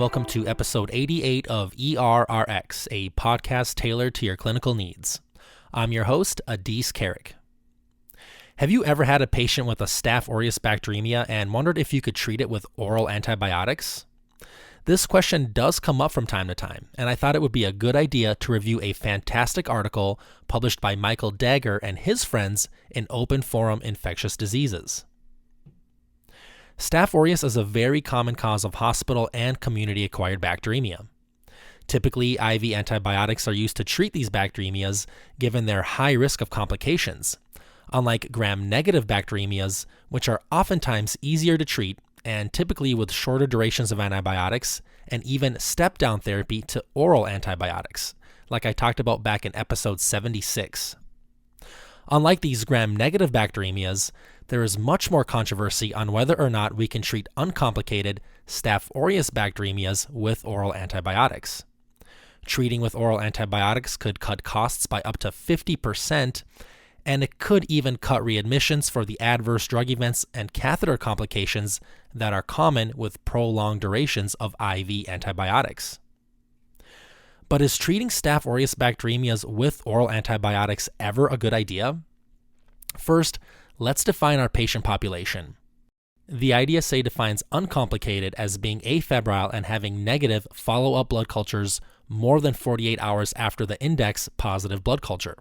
welcome to episode 88 of ERRX, a podcast tailored to your clinical needs. I'm your host, Adis Carrick. Have you ever had a patient with a staph aureus bacteremia and wondered if you could treat it with oral antibiotics? This question does come up from time to time, and I thought it would be a good idea to review a fantastic article published by Michael Dagger and his friends in Open Forum Infectious Diseases. Staph aureus is a very common cause of hospital and community-acquired bacteremia. Typically, IV antibiotics are used to treat these bacteremias given their high risk of complications, unlike gram-negative bacteremias, which are oftentimes easier to treat and typically with shorter durations of antibiotics and even step-down therapy to oral antibiotics, like I talked about back in episode 76. Unlike these gram-negative bacteremias, there is much more controversy on whether or not we can treat uncomplicated staph aureus bacteremias with oral antibiotics. Treating with oral antibiotics could cut costs by up to 50%, and it could even cut readmissions for the adverse drug events and catheter complications that are common with prolonged durations of IV antibiotics. But is treating staph aureus bacteremias with oral antibiotics ever a good idea? First, let's define our patient population. The IDSA defines uncomplicated as being afebrile and having negative follow-up blood cultures more than 48 hours after the index positive blood culture.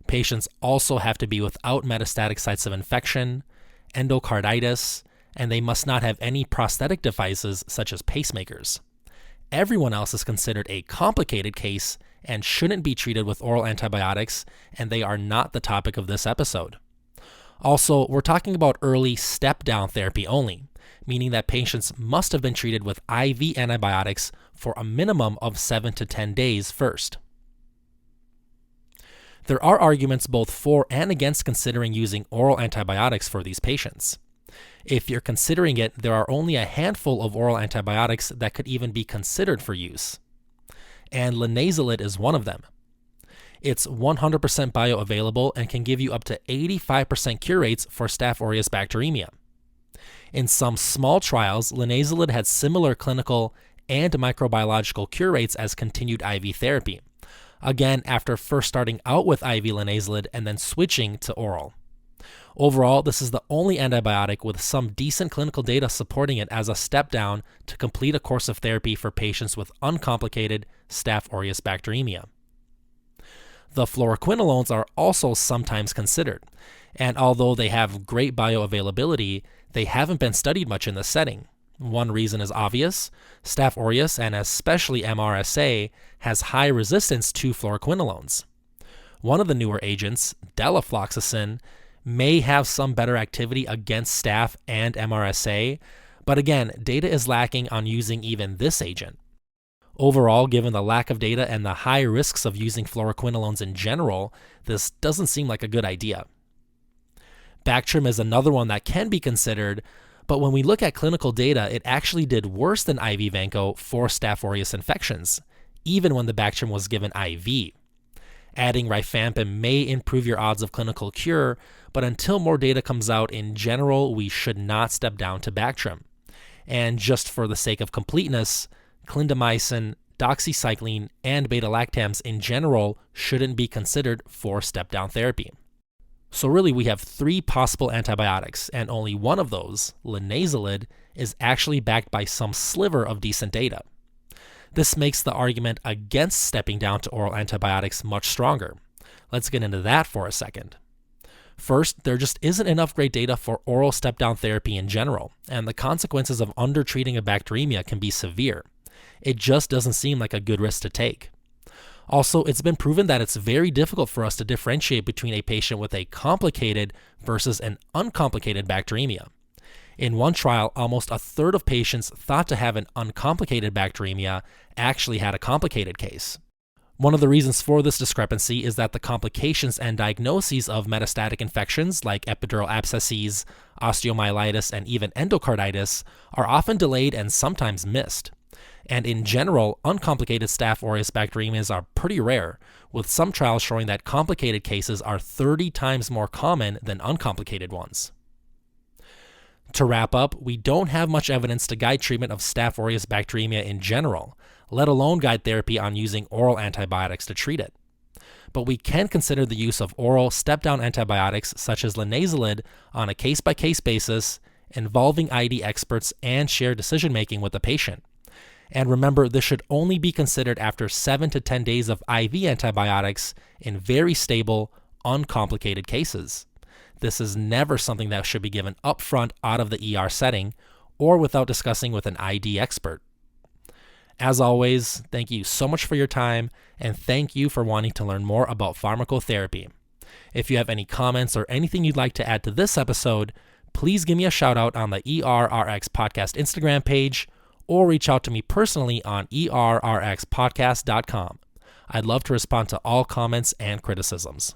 Patients also have to be without metastatic sites of infection, endocarditis, and they must not have any prosthetic devices such as pacemakers. Everyone else is considered a complicated case and shouldn't be treated with oral antibiotics, and they are not the topic of this episode. Also, we're talking about early step-down therapy only, meaning that patients must have been treated with IV antibiotics for a minimum of 7 to 10 days first. There are arguments both for and against considering using oral antibiotics for these patients. If you're considering it, there are only a handful of oral antibiotics that could even be considered for use, and linezolid is one of them. It's 100% bioavailable and can give you up to 85% cure rates for staph aureus bacteremia. In some small trials, linezolid had similar clinical and microbiological cure rates as continued IV therapy, again after first starting out with IV linezolid and then switching to oral. Overall, this is the only antibiotic with some decent clinical data supporting it as a step down to complete a course of therapy for patients with uncomplicated staph aureus bacteremia. The fluoroquinolones are also sometimes considered, and although they have great bioavailability, they haven't been studied much in this setting. One reason is obvious: staph aureus, and especially MRSA, has high resistance to fluoroquinolones. One of the newer agents, delafloxacin, may have some better activity against staph and MRSA, but again, data is lacking on using even this agent. Overall, given the lack of data and the high risks of using fluoroquinolones in general, this doesn't seem like a good idea. Bactrim is another one that can be considered, but when we look at clinical data, it actually did worse than IV Vanco for staph aureus infections, even when the Bactrim was given IV. Adding rifampin may improve your odds of clinical cure, but until more data comes out, in general, we should not step down to Bactrim. And just for the sake of completeness, clindamycin, doxycycline, and beta-lactams in general shouldn't be considered for step-down therapy. So really, we have 3 possible antibiotics, and only one of those, linezolid, is actually backed by some sliver of decent data. This makes the argument against stepping down to oral antibiotics much stronger. Let's get into that for a second. First, there just isn't enough great data for oral step-down therapy in general, and the consequences of undertreating a bacteremia can be severe. It just doesn't seem like a good risk to take. Also, it's been proven that it's very difficult for us to differentiate between a patient with a complicated versus an uncomplicated bacteremia. In one trial, almost a third of patients thought to have an uncomplicated bacteremia actually had a complicated case. One of the reasons for this discrepancy is that the complications and diagnoses of metastatic infections like epidural abscesses, osteomyelitis, and even endocarditis are often delayed and sometimes missed. And in general, uncomplicated staph aureus bacteremias are pretty rare, with some trials showing that complicated cases are 30 times more common than uncomplicated ones. To wrap up, we don't have much evidence to guide treatment of staph aureus bacteremia in general, let alone guide therapy on using oral antibiotics to treat it. But we can consider the use of oral step-down antibiotics such as linezolid on a case-by-case basis, involving ID experts and shared decision-making with the patient. And remember, this should only be considered after 7 to 10 days of IV antibiotics in very stable, uncomplicated cases. This is never something that should be given upfront out of the ER setting or without discussing with an ID expert. As always, thank you so much for your time, and thank you for wanting to learn more about pharmacotherapy. If you have any comments or anything you'd like to add to this episode, please give me a shout out on the ERRX Podcast Instagram page or reach out to me personally on errxpodcast.com. I'd love to respond to all comments and criticisms.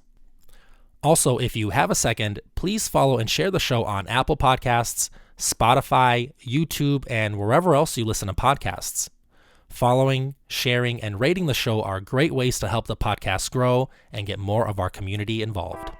Also, if you have a second, please follow and share the show on Apple Podcasts, Spotify, YouTube, and wherever else you listen to podcasts. Following, sharing, and rating the show are great ways to help the podcast grow and get more of our community involved.